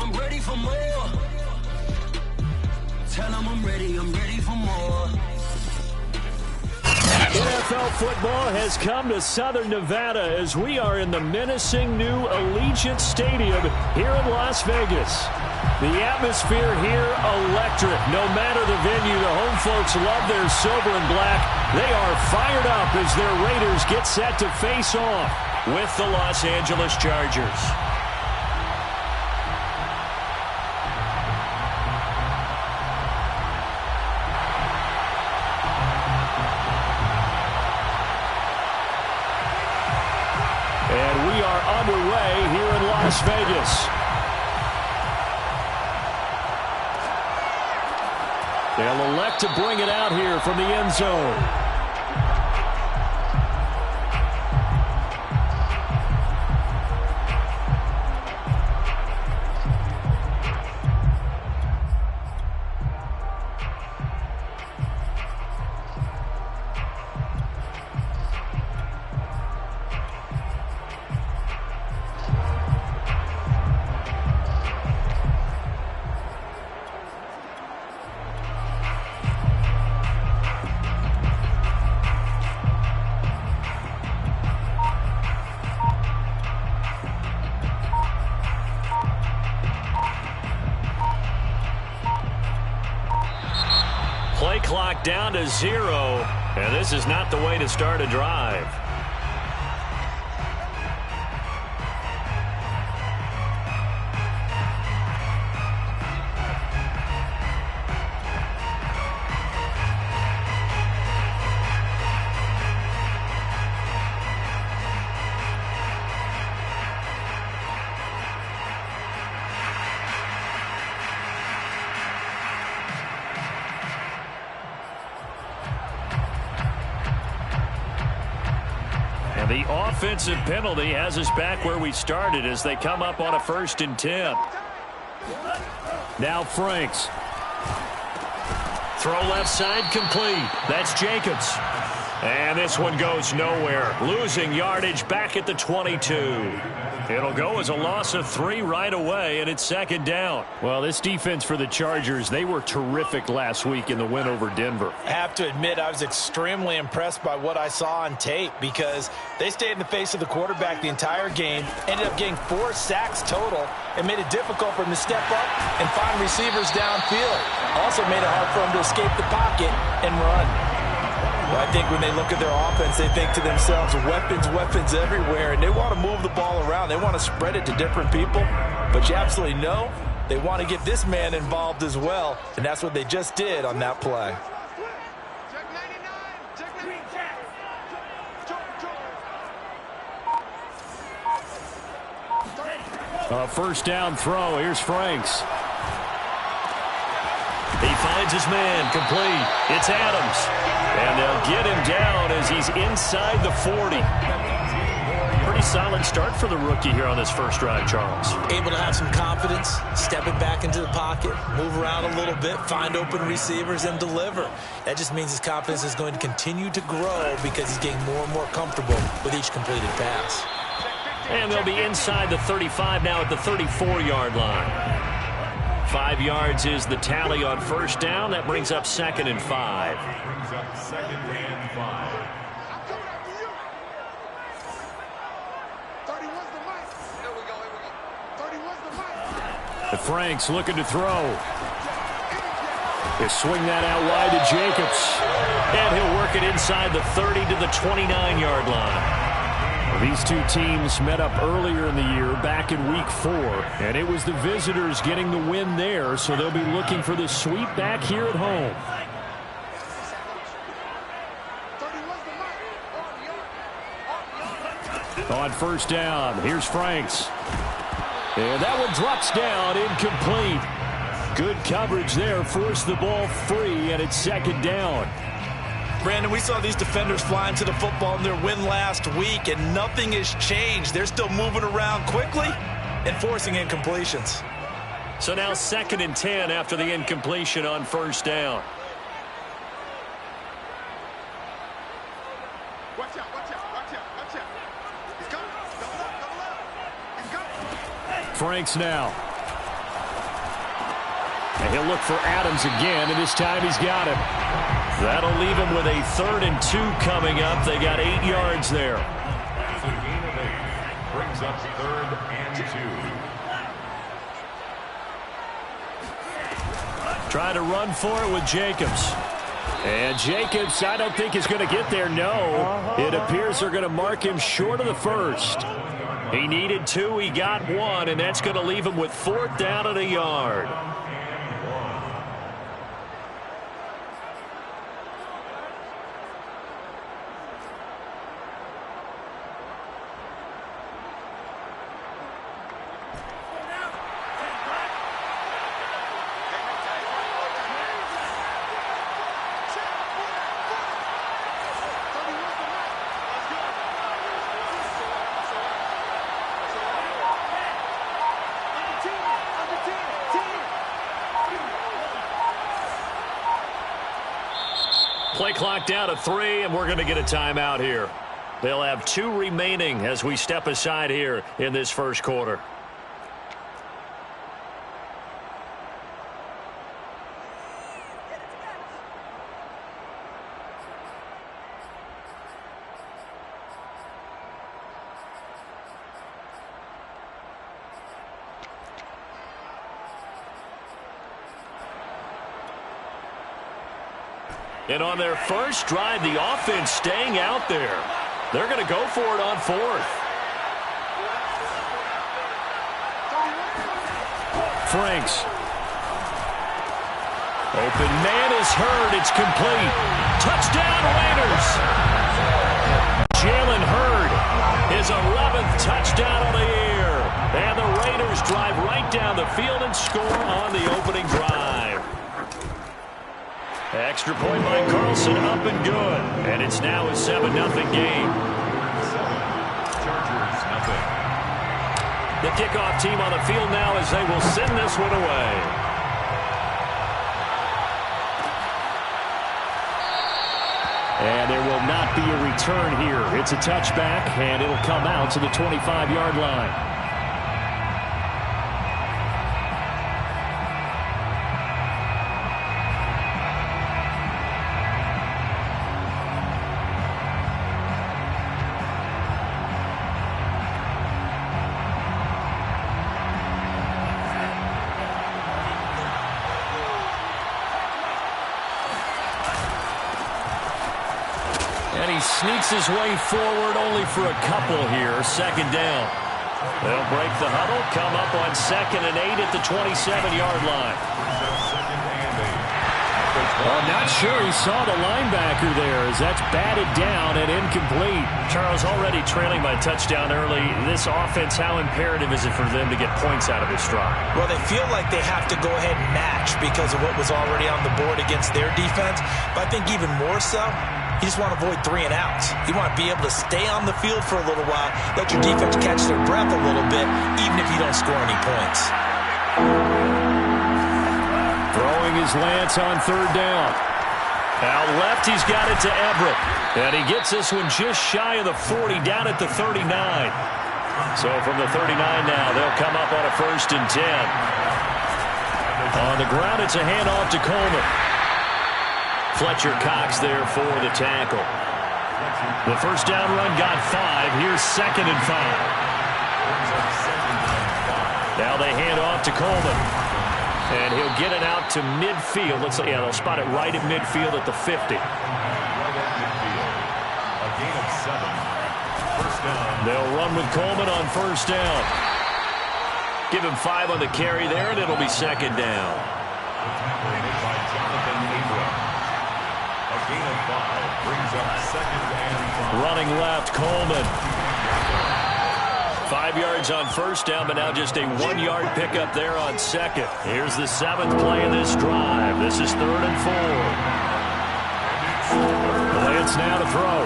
I'm ready for more. Tell them I'm ready for more. NFL football has come to Southern Nevada as we are in the menacing new Allegiant Stadium here in Las Vegas. The atmosphere here electric. No matter the venue, the home folks love their silver and black. They are fired up as their Raiders get set to face off with the Los Angeles Chargers. And we are underway here in Las Vegas. They'll elect to bring it out here from the end zone. Play clock down to 0, and this is not the way to start a drive. The offensive penalty has us back where we started as they come up on a 1st and 10. Now Franks. Throw left side complete. That's Jacobs. And this one goes nowhere. Losing yardage back at the 22. It'll go as a loss of 3 right away, and it's 2nd down. Well, this defense for the Chargers, they were terrific last week in the win over Denver. I have to admit, I was extremely impressed by what I saw on tape because they stayed in the face of the quarterback the entire game, ended up getting 4 sacks total, and made it difficult for him to step up and find receivers downfield. Also made it hard for him to escape the pocket and run. Well, I think when they look at their offense, they think to themselves, weapons everywhere, and they want to move the ball around. They want to spread it to different people, but you absolutely know they want to get this man involved as well, and that's what they just did on that play. A 1st down throw. Here's Franks. He finds his man complete. It's Adams. And they'll get him down as he's inside the 40. Pretty solid start for the rookie here on this first drive, Charles. Able to have some confidence, stepping back into the pocket, move around a little bit, find open receivers, and deliver. That just means his confidence is going to continue to grow because he's getting more and more comfortable with each completed pass. And they'll be inside the 35 now at the 34-yard line. 5 yards is the tally on 1st down. That brings up 2nd and 5. Franks looking to throw. He'll swing that out wide to Jacobs. And he'll work it inside the 30 to the 29-yard line. These two teams met up earlier in the year, back in Week 4, and it was the visitors getting the win there, so they'll be looking for the sweep back here at home. On 1st down, here's Franks. And that one drops down, incomplete. Good coverage there, forced the ball free, and it's 2nd down. Brandon, we saw these defenders flying to the football in their win last week, and nothing has changed. They're still moving around quickly and forcing incompletions. So now 2nd and 10 after the incompletion on 1st down. Watch out, watch out, watch out, watch out. He's coming. Double up, double up. He's coming. Franks now. And he'll look for Adams again, and this time he's got him. That'll leave him with a 3rd and 2 coming up. They got 8 yards there. So the gain of 8 brings up 3rd and 2. Trying to run for it with Jacobs. And Jacobs, I don't think is going to get there. No, it appears they're going to mark him short of the first. He needed 2, he got 1, and that's going to leave him with 4th down and a yard. Play clock down to 3, and we're going to get a timeout here. They'll have 2 remaining as we step aside here in this first quarter. And on their first drive, the offense staying out there. They're going to go for it on 4th. Franks. Open man is Hurd. It's complete. Touchdown, Raiders. Jalen Hurd, his 11th touchdown of the year. And the Raiders drive right down the field and score on the opening drive. Extra point by Carlson, up and good. And it's now a 7-0 game. Chargers, nothing. The kickoff team on the field now as they will send this one away. And there will not be a return here. It's a touchback, and it'll come out to the 25-yard line. And he sneaks his way forward only for a couple here. 2nd down. They'll break the huddle, come up on 2nd and 8 at the 27-yard line. I'm not sure he saw the linebacker there as that's batted down and incomplete. Charles, already trailing by touchdown early. This offense, how imperative is it for them to get points out of this drive? Well, they feel like they have to go ahead and match because of what was already on the board against their defense. But I think even more so, you just want to avoid 3 and outs. You want to be able to stay on the field for a little while, let your defense catch their breath a little bit, even if you don't score any points. Throwing his Lance on 3rd down. Out left, he's got it to Everett. And he gets this one just shy of the 40, down at the 39. So from the 39 now, they'll come up on a 1st and 10. On the ground, it's a handoff to Coleman. Fletcher Cox there for the tackle. The first down run got 5. Here's 2nd and 5. Now they hand off to Coleman. And he'll get it out to midfield. They'll spot it right at midfield at the 50. They'll run with Coleman on 1st down. Give him 5 on the carry there, and it'll be 2nd down. Running left, Coleman. 5 yards on 1st down, but now just a 1-yard pickup there on 2nd. Here's the 7th play of this drive. This is 3rd and 4. Lance now to throw.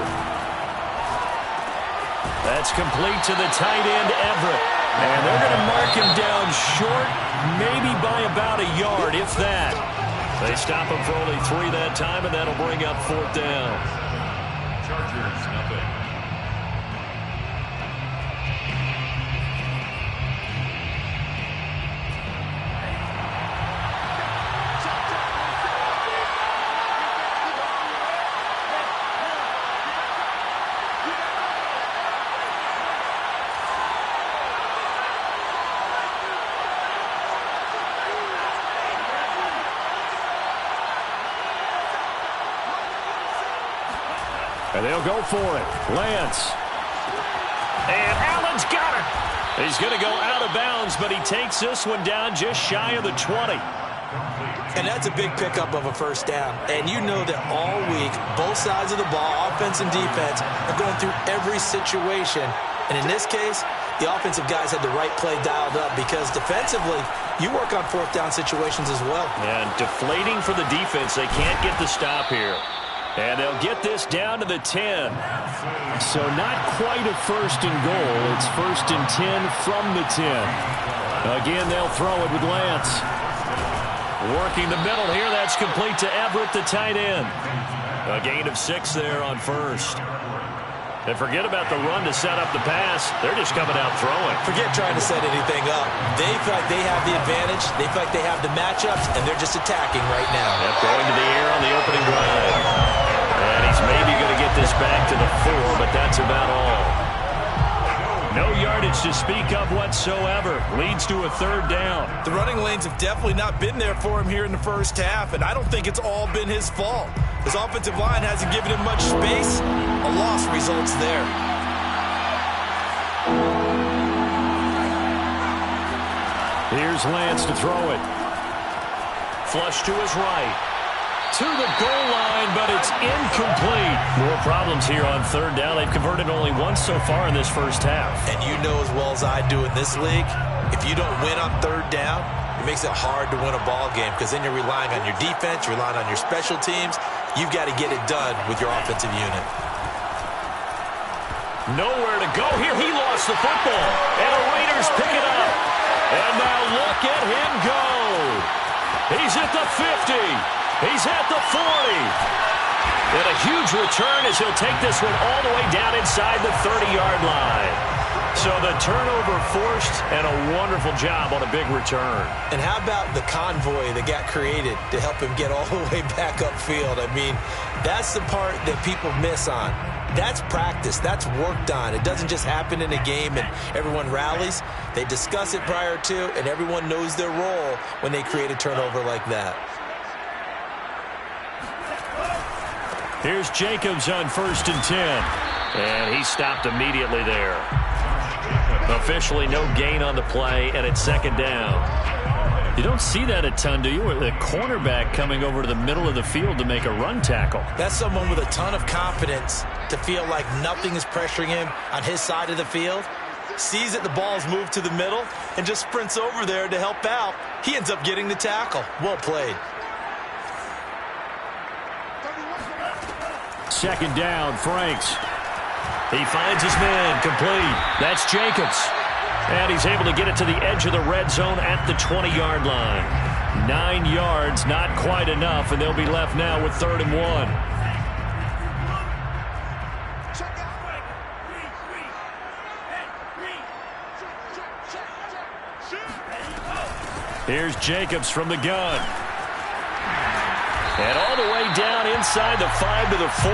That's complete to the tight end, Everett. And they're going to mark him down short, maybe by about a yard, if that. They stop him for only 3 that time, and that'll bring up 4th down. Chargers, nothing. And they'll go for it. Lance. And Allen's got it. He's going to go out of bounds, but he takes this one down just shy of the 20. And that's a big pickup of a first down. And you know that all week, both sides of the ball, offense and defense, are going through every situation. And in this case, the offensive guys had the right play dialed up because defensively, you work on fourth down situations as well. And deflating for the defense. They can't get the stop here. And they'll get this down to the 10. So not quite a first and goal. It's first and 10 from the 10. Again, they'll throw it with Lance. Working the middle here. That's complete to Everett, the tight end. A gain of 6 there on first. And forget about the run to set up the pass. They're just coming out throwing. Forget trying to set anything up. They feel like they have the advantage. They feel like they have the matchups, and they're just attacking right now. Yep, going to the air on the opening drive. And he's maybe going to get this back to the 4, but that's about all. No yardage to speak of whatsoever. Leads to a third down. The running lanes have definitely not been there for him here in the first half, and I don't think it's all been his fault. His offensive line hasn't given him much space. A loss results there. Here's Lance to throw it. Flush to his right. To the goal line, but it's incomplete. More problems here on third down. They've converted only once so far in this first half. And you know as well as I do in this league, if you don't win on third down, it makes it hard to win a ball game because then you're relying on your defense, you're relying on your special teams. You've got to get it done with your offensive unit. Nowhere to go here. He lost the football. And the Raiders pick it up. And now look at him go. He's at the 50. He's at the 40. And a huge return as he'll take this one all the way down inside the 30-yard line. So the turnover forced and a wonderful job on a big return. And how about the convoy that got created to help him get all the way back upfield? I mean, that's the part that people miss on. That's practice. That's worked on. It doesn't just happen in a game and everyone rallies. They discuss it prior to, and everyone knows their role when they create a turnover like that. Here's Jacobs on first and 10. And he stopped immediately there. Officially no gain on the play, and it's second down. You don't see that a ton, do you? The cornerback coming over to the middle of the field to make a run tackle. That's someone with a ton of confidence to feel like nothing is pressuring him on his side of the field. Sees that the ball's moved to the middle and just sprints over there to help out. He ends up getting the tackle. Well played. Second down, Franks. He finds his man, complete. That's Jacobs. And he's able to get it to the edge of the red zone at the 20-yard line. 9 yards, not quite enough, and they'll be left now with 3rd and 1. Here's Jacobs from the gun. And all the way down inside the 5 to the 4.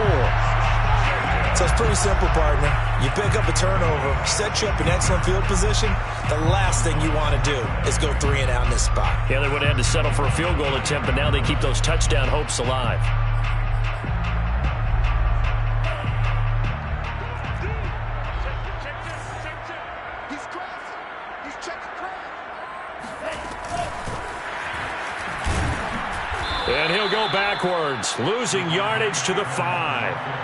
So it's pretty simple, partner. You pick up a turnover, set you up in excellent field position. The last thing you want to do is go 3 and out in this spot. Yeah, they would have had to settle for a field goal attempt, but now they keep those touchdown hopes alive. And he'll go backwards, losing yardage to the 5.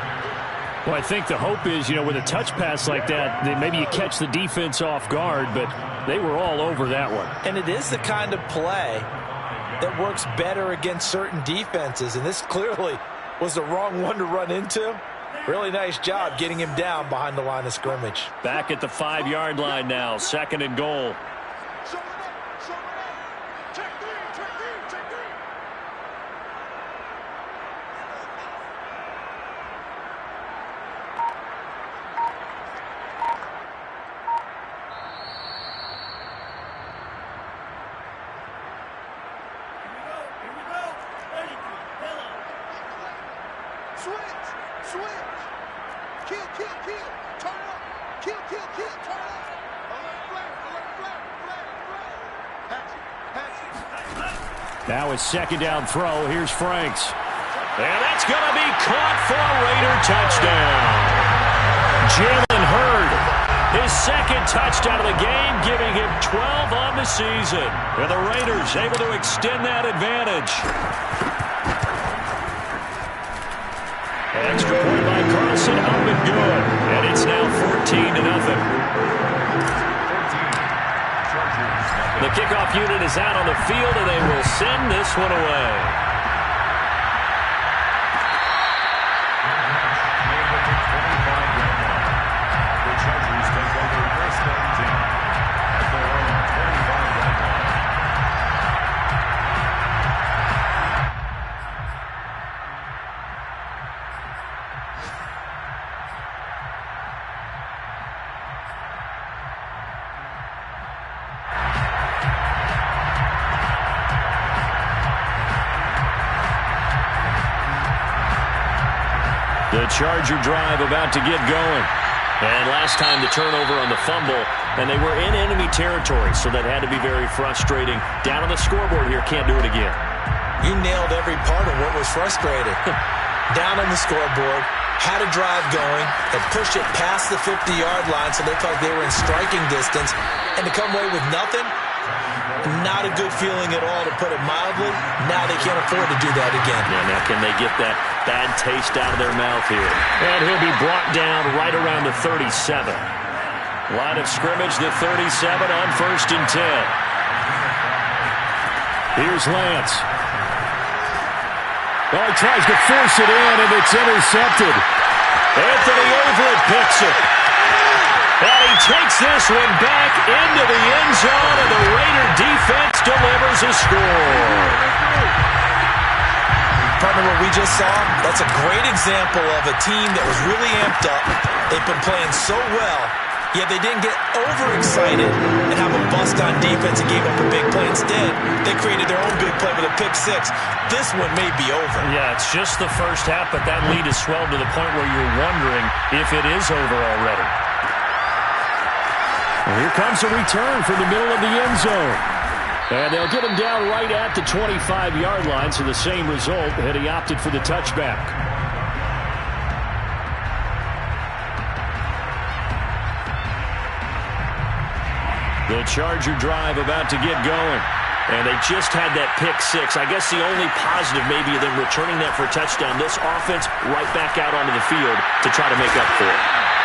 Well, I think the hope is, with a touch pass like that, that maybe you catch the defense off guard, but they were all over that one. And it is the kind of play that works better against certain defenses, and this clearly was the wrong one to run into. Really nice job getting him down behind the line of scrimmage. Back at the 5-yard line now, 2nd and goal. Now it's 2nd down throw. Here's Franks. And that's going to be caught for a Raider touchdown. Jalen Hurd, his second touchdown of the game, giving him 12 on the season. And the Raiders able to extend that advantage. An extra point by Carlson, up and good. And it's now 14-0. The kickoff unit is out on the field, and they will send this one away. The Charger drive about to get going. And last time the turnover on the fumble, and they were in enemy territory, so that had to be very frustrating. Down on the scoreboard here, can't do it again. You nailed every part of what was frustrating. Down on the scoreboard, had a drive going, had pushed it past the 50-yard line, so they thought they were in striking distance, and to come away with nothing, not a good feeling at all, to put it mildly. Now they can't afford to do that again. Yeah, now can they get that bad taste out of their mouth here? And he'll be brought down right around the 37. Line of scrimmage, the 37 on 1st and 10. Here's Lance. Oh, he tries to force it in, and it's intercepted. Anthony Overett picks it. And he takes this one back into the end zone, and the Raider defense delivers a score. Partner, what we just saw, that's a great example of a team that was really amped up. They've been playing so well, yet they didn't get overexcited and have a bust on defense and gave up a big play. Instead, they created their own big play with a pick six. This one may be over. Yeah, it's just the first half, but that lead has swelled to the point where you're wondering if it is over already. Well, here comes a return from the middle of the end zone. And they'll get him down right at the 25-yard line, so the same result, had he opted for the touchback. The Charger drive about to get going. And they just had that pick six. I guess the only positive maybe of them returning that for a touchdown. This offense right back out onto the field to try to make up for it.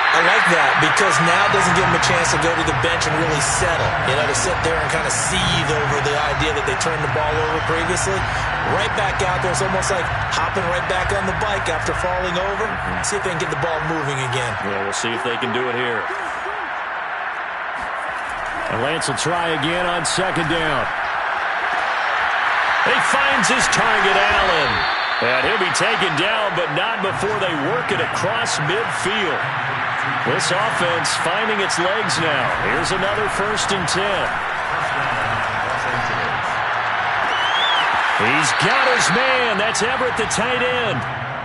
I like that because now it doesn't give them a chance to go to the bench and really settle. You know, to sit there and kind of seethe over the idea that they turned the ball over previously. Right back out there. It's almost like hopping right back on the bike after falling over. See if they can get the ball moving again. Yeah, we'll see if they can do it here. And Lance will try again on 2nd down. He finds his target, Allen. And he'll be taken down, but not before they work it across midfield. This offense finding its legs now. Here's another 1st and 10. He's got his man. That's Everett, the tight end.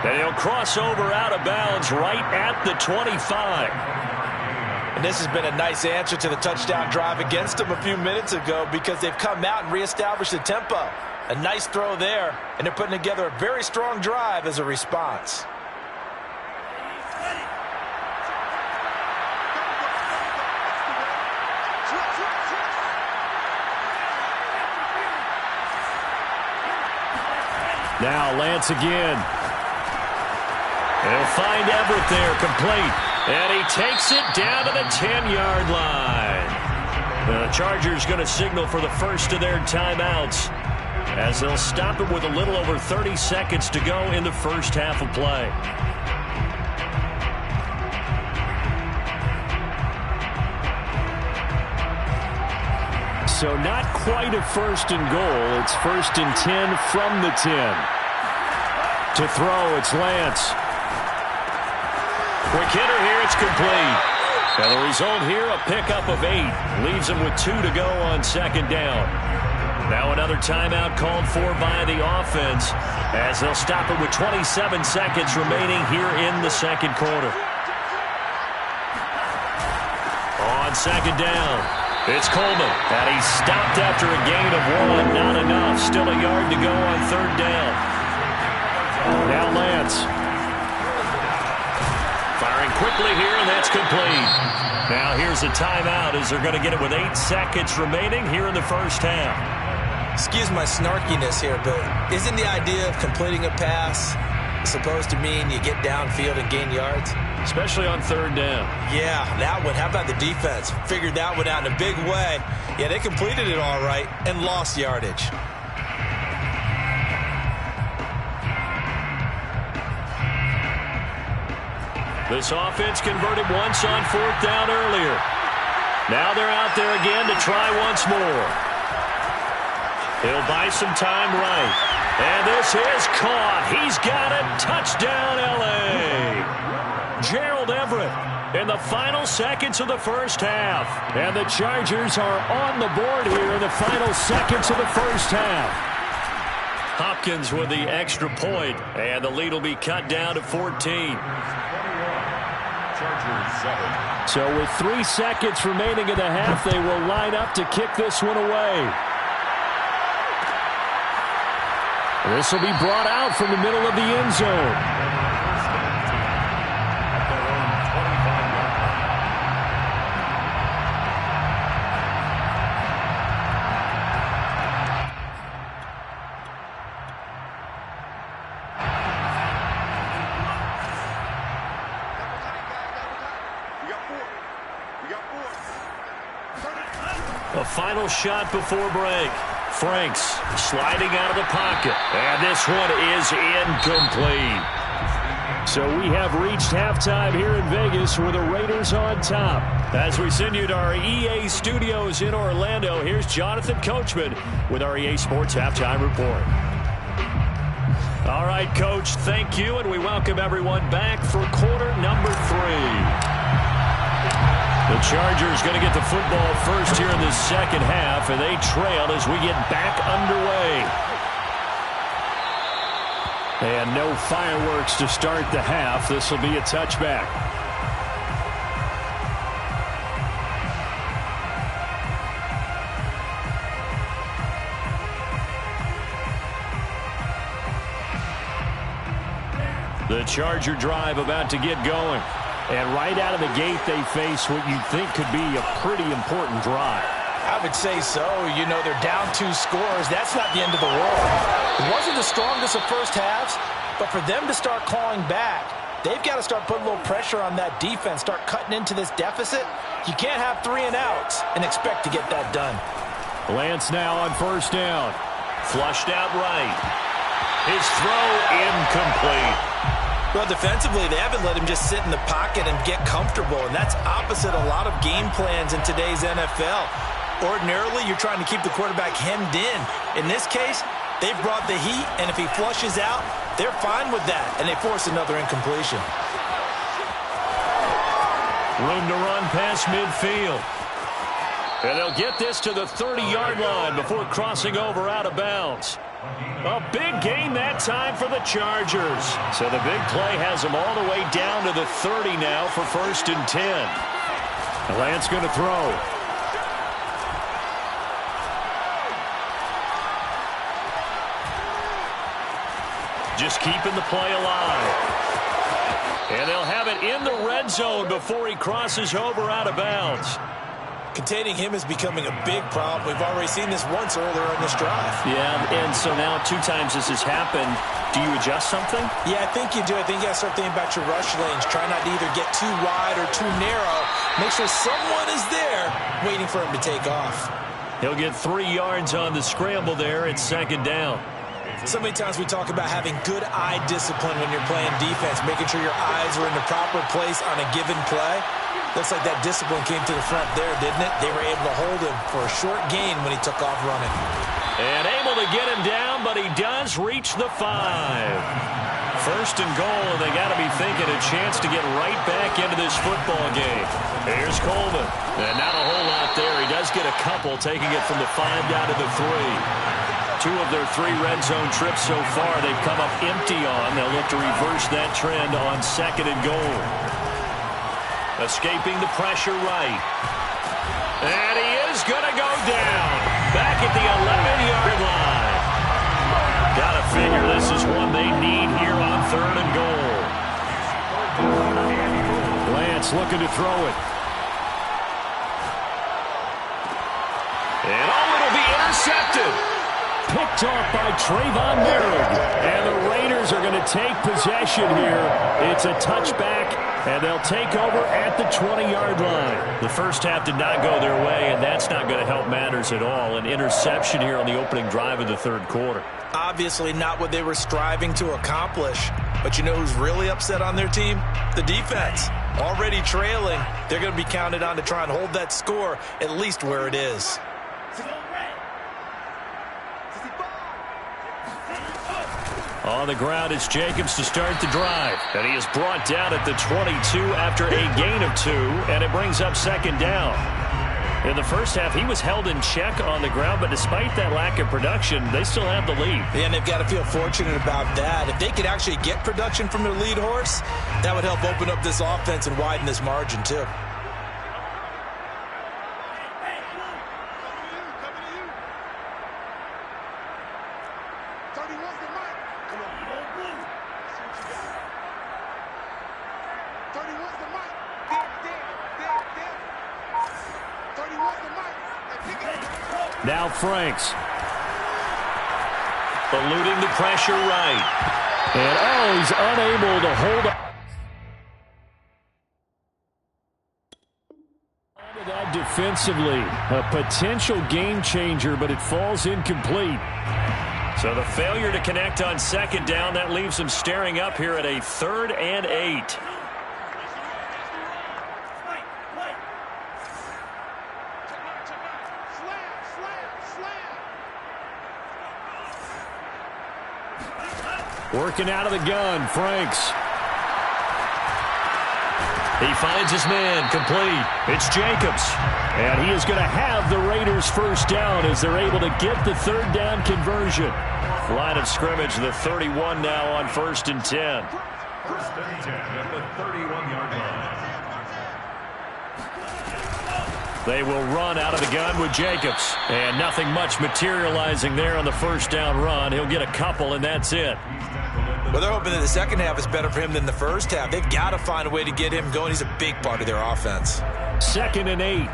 And he'll cross over out of bounds right at the 25. And this has been a nice answer to the touchdown drive against them a few minutes ago because they've come out and reestablished the tempo. A nice throw there, and they're putting together a very strong drive as a response. Now Lance again. He'll find Everett there, complete. And he takes it down to the 10-yard line. The Chargers going to signal for the first of their timeouts, as they'll stop it with a little over 30 seconds to go in the first half of play. So not quite a 1st and goal. It's 1st and 10 from the 10. To throw, it's Lance. Quick hitter here, it's complete. And the result here, a pickup of 8. Leaves them with 2 to go on 2nd down. Now another timeout called for by the offense, as they'll stop it with 27 seconds remaining here in the 2nd quarter. On 2nd down, it's Coleman. And he's stopped after a gain of 1. Not enough. Still a yard to go on 3rd down. Now Lance. Firing quickly here, and that's complete. Now here's a timeout as they're going to get it with 8 seconds remaining here in the first half. Excuse my snarkiness here, but isn't the idea of completing a pass supposed to mean you get downfield and gain yards? Especially on third down. Yeah, that one. How about the defense? Figured that one out in a big way. Yeah, they completed it all right and lost yardage. This offense converted once on fourth down earlier. Now they're out there again to try once more. He'll buy some time right. And this is caught. He's got it. Touchdown, L.A. Gerald Everett in the final seconds of the first half. And the Chargers are on the board here in the final seconds of the first half. Hopkins with the extra point, and the lead will be cut down to 14. So with 3 seconds remaining in the half, they will line up to kick this one away. This will be brought out from the middle of the end zone. A final shot before break. Franks sliding out of the pocket. And this one is incomplete. So we have reached halftime here in Vegas with the Raiders on top. As we send you to our EA studios in Orlando, here's Jonathan Coachman with our EA Sports Halftime Report. All right, Coach, thank you, and we welcome everyone back for quarter number 3. The Chargers going to get the football first here in the second half, and they trail as we get back underway. And no fireworks to start the half. This will be a touchback. The Charger drive about to get going. And right out of the gate, they face what you'd think could be a pretty important drive. I would say so. You know, they're down 2 scores. That's not the end of the world. It wasn't the strongest of first halves, but for them to start clawing back, they've got to start putting a little pressure on that defense, start cutting into this deficit. You can't have 3 and outs and expect to get that done. Lance now on first down. Flushed out right. His throw incomplete. Well, defensively, they haven't let him just sit in the pocket and get comfortable, and that's opposite a lot of game plans in today's NFL. Ordinarily, you're trying to keep the quarterback hemmed in. In this case, they've brought the heat, and if he flushes out, they're fine with that, and they force another incompletion. Room to run past midfield. And they'll get this to the 30-yard line before crossing over out of bounds. A big gain that time for the Chargers. So the big play has them all the way down to the 30 now for 1st and 10. Lance going to throw. Just keeping the play alive. And they'll have it in the red zone before he crosses over out of bounds. Containing him is becoming a big problem. We've already seen this once earlier in this drive. Yeah, and so now 2 times this has happened. Do you adjust something? Yeah, I think you do. I think you got to start thinking about your rush lanes. Try not to either get too wide or too narrow. Make sure someone is there waiting for him to take off. He'll get 3 yards on the scramble there. It's 2nd down. So many times we talk about having good eye discipline when you're playing defense, making sure your eyes are in the proper place on a given play. Looks like that discipline came to the front there, didn't it? They were able to hold him for a short gain when he took off running. And able to get him down, but he does reach the 5. 1st and goal, and they got to be thinking a chance to get right back into this football game. Here's Coleman. And not a whole lot there. He does get a couple, taking it from the 5 down to the 3. 2 of their 3 red zone trips so far they've come up empty on. They'll look to reverse that trend on 2nd and goal. Escaping the pressure right. And he is going to go down. Back at the 11-yard line. Got a figure this is one they need here on 3rd and goal. Lance looking to throw it. And it'll be intercepted. Picked off by Trayvon Merritt. And the Raiders are going to take possession here. It's a touchback, and they'll take over at the 20-yard line. The first half did not go their way, and that's not going to help matters at all. An interception here on the opening drive of the 3rd quarter. Obviously not what they were striving to accomplish. But you know who's really upset on their team? The defense. Already trailing. They're going to be counted on to try and hold that score at least where it is. On the ground, it's Jacobs to start the drive. And he is brought down at the 22 after a gain of 2, and it brings up 2nd down. In the first half, he was held in check on the ground, but despite that lack of production, they still have the lead. And they've got to feel fortunate about that. If they could actually get production from their lead horse, that would help open up this offense and widen this margin, too. Now Franks. Eluding the pressure right. And he's unable to hold on to that defensively. A potential game changer, but it falls incomplete. So the failure to connect on 2nd down, that leaves them staring up here at a 3rd and 8. Working out of the gun, Franks. He finds his man, complete. It's Jacobs. And he is going to have the Raiders' 1st down as they're able to get the 3rd down conversion. Line of scrimmage, the 31 now on 1st and 10. 1st and 10 at the 31-yard line. They will run out of the gun with Jacobs. And nothing much materializing there on the 1st down run. He'll get a couple, and that's it. Well, they're hoping that the second half is better for him than the first half. They've got to find a way to get him going. He's a big part of their offense. 2nd and 8.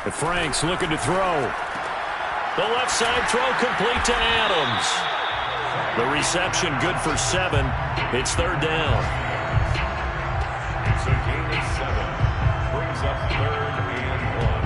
The Franks looking to throw. The left side throw complete to Adams. The reception good for 7. It's 3rd down. It's a gain of 7. Brings up 3rd and 1.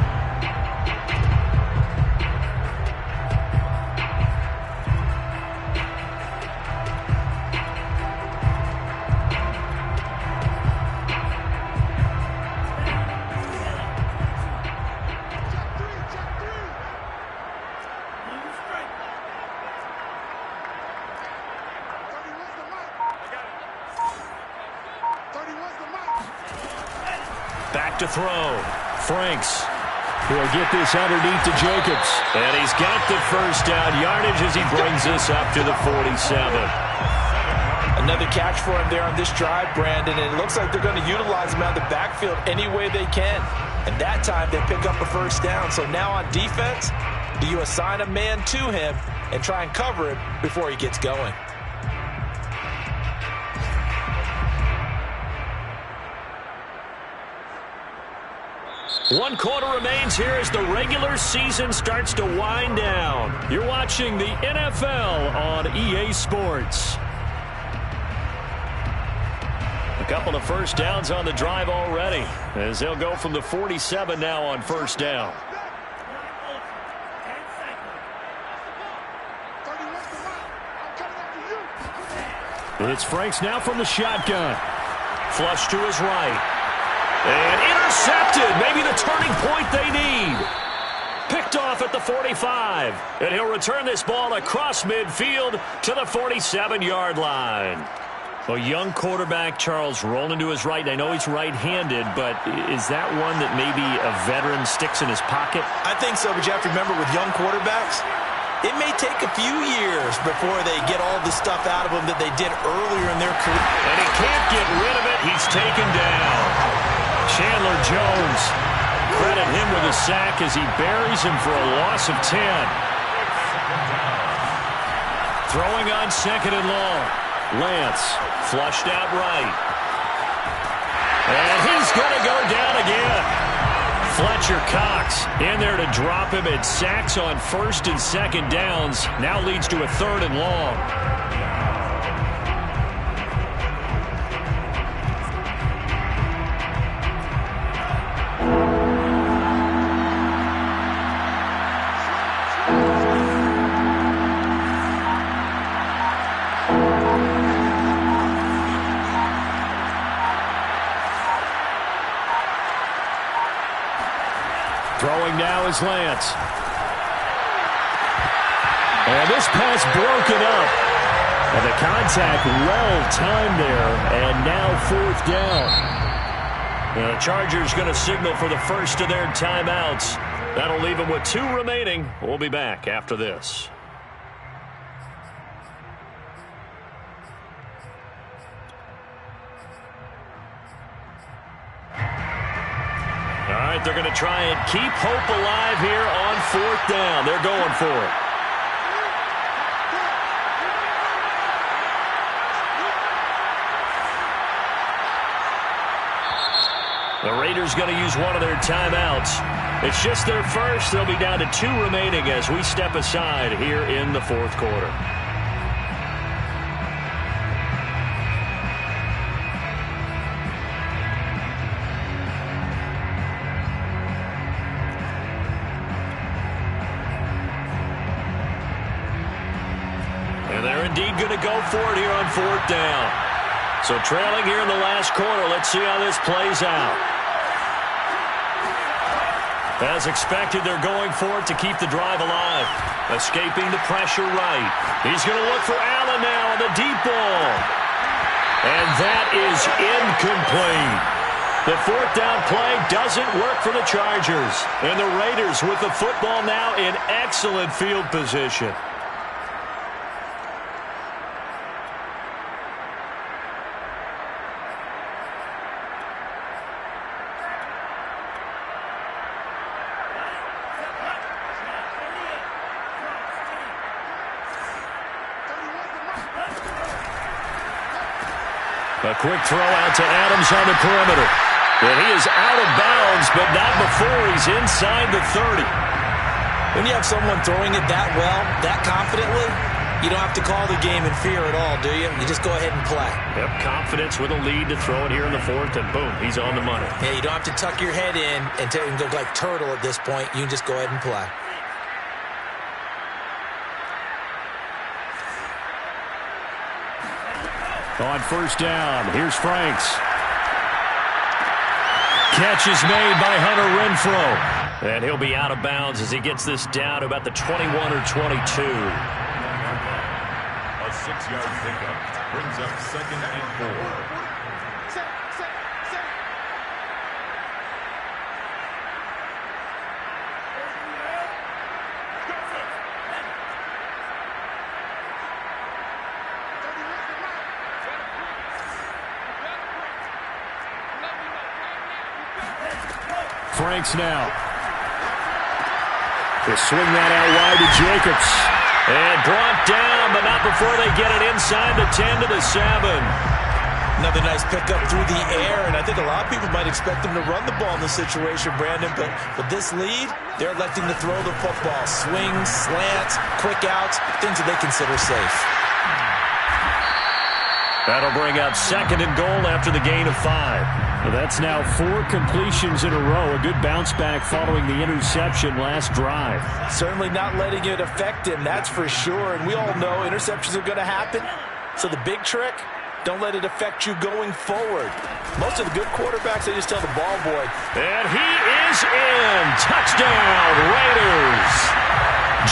Back to throw. Franks will get this underneath to Jacobs. And he's got the 1st down yardage as he brings this up to the 47. Another catch for him there on this drive, Brandon, and it looks like they're going to utilize him out of the backfield any way they can. And that time they pick up a 1st down. So now on defense, do you assign a man to him and try and cover him before he gets going? One quarter remains here as the regular season starts to wind down. You're watching the NFL on EA Sports. A couple of 1st downs on the drive already as they'll go from the 47 now on 1st down. It's Franks now from the shotgun. Flush to his right. And intercepted. Maybe the turning point they need. Picked off at the 45. And he'll return this ball across midfield to the 47-yard line. A young quarterback, Charles, rolling to his right. And I know he's right-handed, but is that one that maybe a veteran sticks in his pocket? I think so, but you have to remember with young quarterbacks, It may take a few years before they get all the stuff out of them that they did earlier in their career. And he can't get rid of it. He's taken down. Chandler Jones, credit him with a sack as he buries him for a loss of 10. Throwing on second and long. Lance flushed out right. And he's going to go down again. Fletcher Cox in there to drop him, and sacks on first and second downs. Now leads to a third and long. Throwing now is Lance. And this pass broken up. And the contact well timed there. And now fourth down. And the Chargers going to signal for the first of their timeouts. That'll leave them with 2 remaining. We'll be back after this. All right, they're going to try and keep hope alive here on fourth down. They're going for it. The Raiders going to use one of their timeouts. It's just their first. They'll be down to 2 remaining as we step aside here in the fourth quarter. Indeed going to go for it here on fourth down. So trailing here in the last quarter. Let's see how this plays out. As expected, they're going for it to keep the drive alive. Escaping the pressure right. He's going to look for Allen now on the deep ball. And that is incomplete. The fourth down play doesn't work for the Chargers. And the Raiders with the football now in excellent field position. A quick throw out to Adams on the perimeter. And he is out of bounds, but not before he's inside the 30. When you have someone throwing it that well, that confidently, you don't have to call the game in fear at all, do you? You just go ahead and play. Yep, confidence with a lead to throw it here in the fourth, and boom, he's on the money. Yeah, you don't have to tuck your head in and go like turtle at this point. You can just go ahead and play. On first down, here's Franks. Catch is made by Hunter Renfrow. And he'll be out of bounds as he gets this down to about the 21 or 22. A 6-yard pickup brings up 2nd and 4. Franks now. They swing that out wide to Jacobs. And brought down, but not before they get it inside the 10 to the 7. Another nice pickup through the air, and I think a lot of people might expect them to run the ball in this situation, Brandon, but with this lead, they're electing to throw the football. Swings, slants, quick outs, things that they consider safe. That'll bring up 2nd and goal after the gain of 5. Well, that's now 4 completions in a row. A good bounce back following the interception last drive. Certainly not letting it affect him, that's for sure. And we all know interceptions are going to happen. So the big trick, don't let it affect you going forward. Most of the good quarterbacks, they just tell the ball boy. And he is in. Touchdown, Raiders.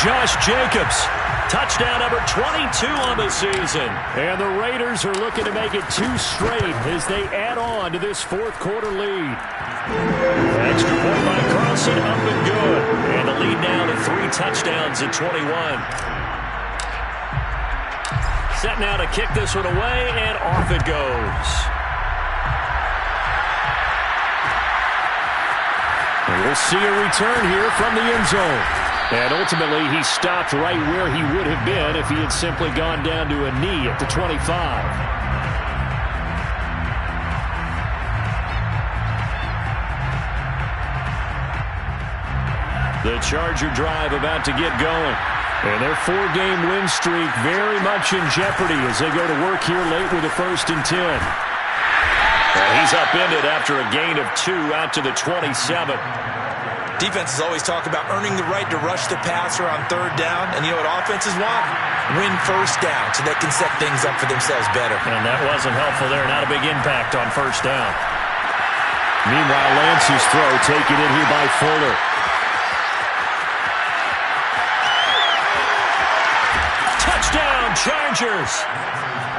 Josh Jacobs Touchdown number 22 on the season. And the Raiders are looking to make it 2 straight as they add on to this fourth quarter lead. Extra point by Carlson, up and good. And the lead now to 3 touchdowns at 21. Set now to kick this one away, and off it goes. And we'll see a return here from the end zone. And ultimately, he stopped right where he would have been if he had simply gone down to a knee at the 25. The Charger drive about to get going. And their 4-game win streak very much in jeopardy as they go to work here late with a 1st and 10. And he's upended after a gain of 2 out to the 27. Defenses always talk about earning the right to rush the passer on 3rd down. And you know what offenses want? Win 1st down so they can set things up for themselves better. And that wasn't helpful there. Not a big impact on 1st down. Meanwhile, Lance's throw taken in here by Fuller. Touchdown, Chargers!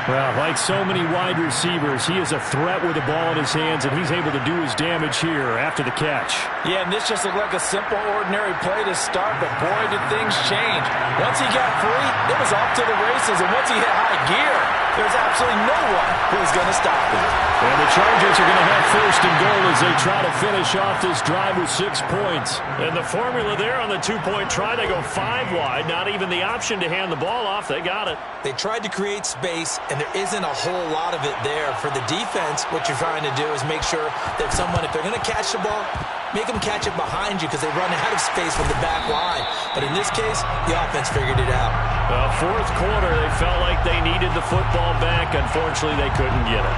Well, like so many wide receivers, he is a threat with the ball in his hands, and he's able to do his damage here after the catch. Yeah, and this just looked like a simple, ordinary play to start, but boy, did things change. Once he got free, it was off to the races, and once he hit high gear, there's absolutely no one who is going to stop him. And the Chargers are going to have 1st and goal as they try to finish off this drive with 6 points. And the formula there on the 2-point try, they go 5 wide. Not even the option to hand the ball off. They got it. They tried to create space, and there isn't a whole lot of it there. For the defense, what you're trying to do is make sure that someone, if they're going to catch the ball, make them catch it behind you because they run out of space from the back line. But in this case, the offense figured it out. Well, 4th quarter, they felt like they needed the football back. Unfortunately, they couldn't get it.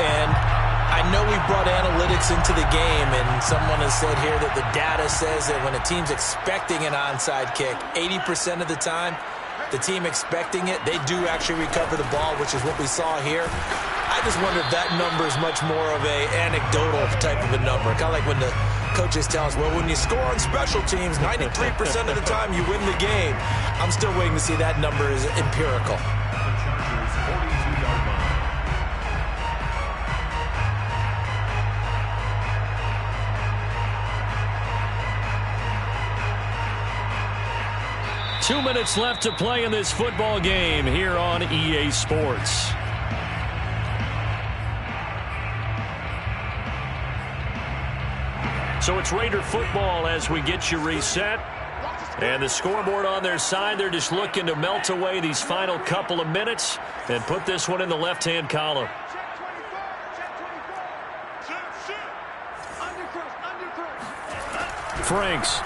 And I know we brought analytics into the game, and someone has said here that the data says that when a team's expecting an onside kick, 80% of the time, the team expecting it, they do actually recover the ball, which is what we saw here. I just wonder if that number is much more of a anecdotal type of a number. Kind of like when the coaches tell us, well, when you score on special teams, 93% of the time you win the game. I'm still waiting to see that number is empirical. Two minutes left to play in this football game here on EA Sports. So it's Raider football as we get you reset. And the scoreboard on their side, they're just looking to melt away these final couple of minutes and put this one in the left-hand column. Franks.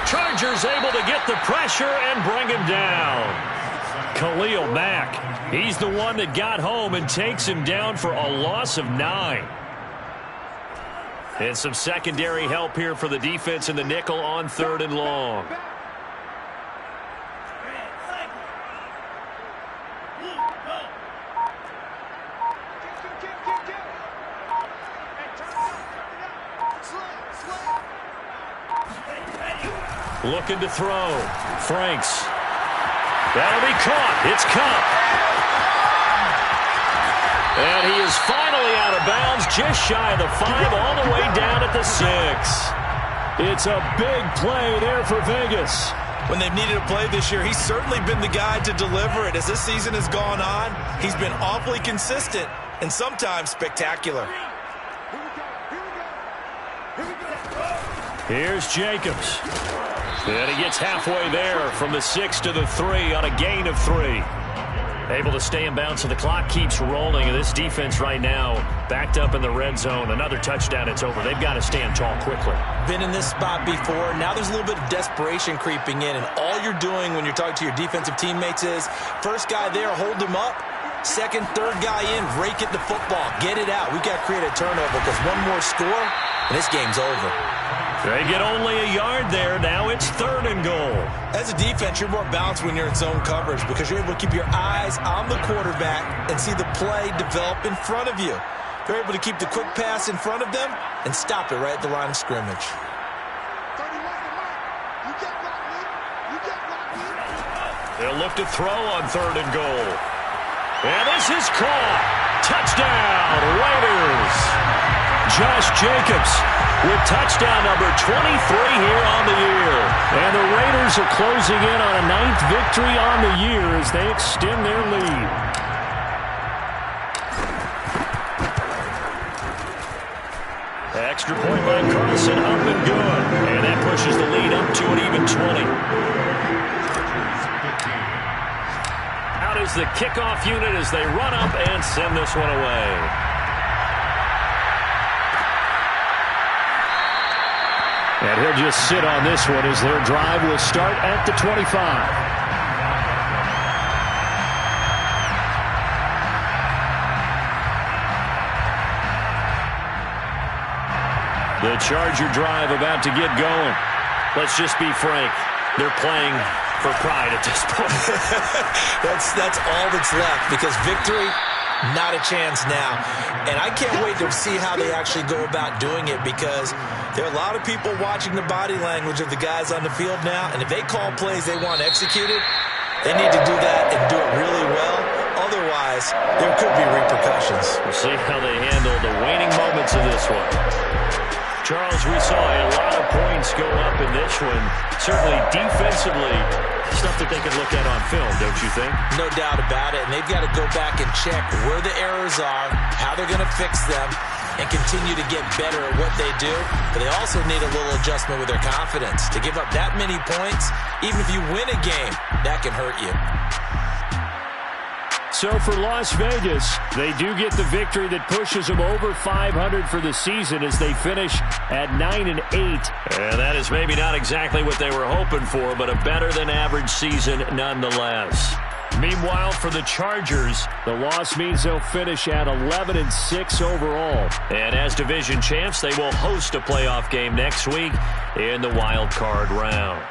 Chargers able to get the pressure and bring him down. Khalil Mack, he's the one that got home and takes him down for a loss of 9. And some secondary help here for the defense in the nickel on 3rd and long. Looking to throw. Franks. That'll be caught. It's Kupp. And he is finally out of bounds, just shy of the 5, all the way down at the 6. It's a big play there for Vegas. When they've needed a play this year, he's certainly been the guy to deliver it. As this season has gone on, he's been awfully consistent and sometimes spectacular. Here's Jacobs. And he gets halfway there from the 6 to the 3 on a gain of 3. Able to stay in bounds, so the clock keeps rolling. And this defense right now backed up in the red zone. Another touchdown, it's over. They've got to stand tall quickly. Been in this spot before. Now there's a little bit of desperation creeping in. And all you're doing when you're talking to your defensive teammates is, first guy there, hold him up. Second, third guy in, rake at the football. Get it out. We've got to create a turnover because one more score, and this game's over. They get only a yard there. Now it's 3rd and goal. As a defense, you're more balanced when you're in zone coverage because you're able to keep your eyes on the quarterback and see the play develop in front of you. You're able to keep the quick pass in front of them and stop it right at the line of scrimmage. They'll look to throw on 3rd and goal. And this is caught. Touchdown, Raiders. Josh Jacobs with touchdown number 23 here on the year. And the Raiders are closing in on a 9th victory on the year as they extend their lead. Extra point by Carlson, up and good. And that pushes the lead up to an even 20. Out is the kickoff unit as they run up and send this one away. And he'll just sit on this one as their drive will start at the 25. The Charger drive about to get going. Let's just be frank. They're playing for pride at this point. That's all that's left, because victory, not a chance now. And I can't wait to see how they actually go about doing it, because there are a lot of people watching the body language of the guys on the field now, and if they call plays they want executed, they need to do that and do it really well. Otherwise, there could be repercussions. We'll see how they handle the waning moments of this one. Charles, we saw a lot of points go up in this one. Certainly defensively, stuff that they can look at on film, don't you think? No doubt about it. And they've got to go back and check where the errors are, how they're going to fix them, and continue to get better at what they do. But they also need a little adjustment with their confidence. To give up that many points, even if you win a game, that can hurt you. So for Las Vegas, they do get the victory that pushes them over 500 for the season as they finish at 9-8. And that is maybe not exactly what they were hoping for, but a better than average season nonetheless. Meanwhile, for the Chargers, the loss means they'll finish at 11-6 overall. And as division champs, they will host a playoff game next week in the wild card round.